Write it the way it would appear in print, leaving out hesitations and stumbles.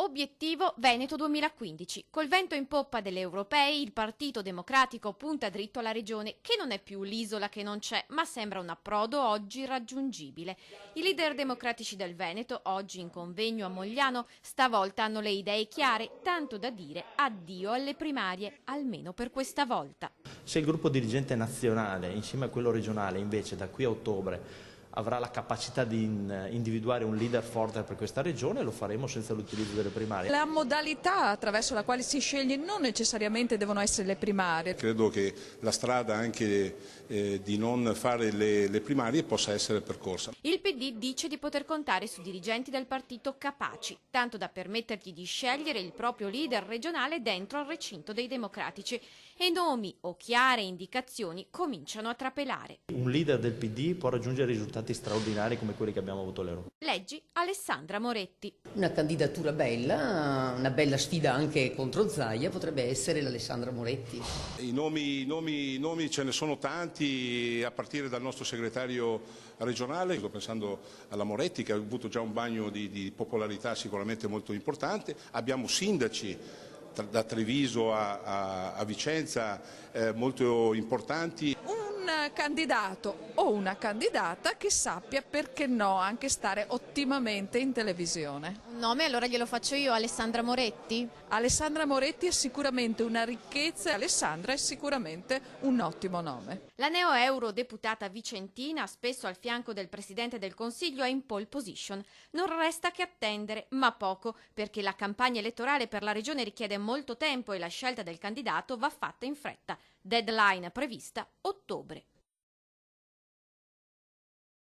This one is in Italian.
Obiettivo Veneto 2015. Col vento in poppa delle europee, il Partito Democratico punta dritto alla regione, che non è più l'isola che non c'è, ma sembra un approdo oggi raggiungibile. I leader democratici del Veneto, oggi in convegno a Mogliano, stavolta hanno le idee chiare, tanto da dire addio alle primarie, almeno per questa volta. Se il gruppo dirigente nazionale, insieme a quello regionale, invece da qui a ottobre avrà la capacità di individuare un leader forte per questa regione, lo faremo senza l'utilizzo delle primarie. La modalità attraverso la quale si sceglie non necessariamente devono essere le primarie. Credo che la strada anche di non fare le primarie possa essere percorsa. Il PD dice di poter contare su dirigenti del partito capaci, tanto da permettergli di scegliere il proprio leader regionale dentro al recinto dei democratici, e nomi o chiare indicazioni cominciano a trapelare. Un leader del PD può raggiungere risultati straordinari come quelli che abbiamo avuto all'Europa. Leggi Alessandra Moretti. Una candidatura bella, una bella sfida anche contro Zaia potrebbe essere l'Alessandra Moretti. I nomi ce ne sono tanti, a partire dal nostro segretario regionale, sto pensando alla Moretti che ha avuto già un bagno di popolarità sicuramente molto importante. Abbiamo sindaci da Treviso a Vicenza molto importanti. Un candidato o una candidata che sappia, perché no, anche stare ottimamente in televisione. Un nome, allora glielo faccio io, Alessandra Moretti? Alessandra Moretti è sicuramente una ricchezza, Alessandra è sicuramente un ottimo nome. La neo-eurodeputata vicentina, spesso al fianco del Presidente del Consiglio, è in pole position. Non resta che attendere, ma poco, perché la campagna elettorale per la regione richiede molto tempo e la scelta del candidato va fatta in fretta. Deadline prevista ottobre.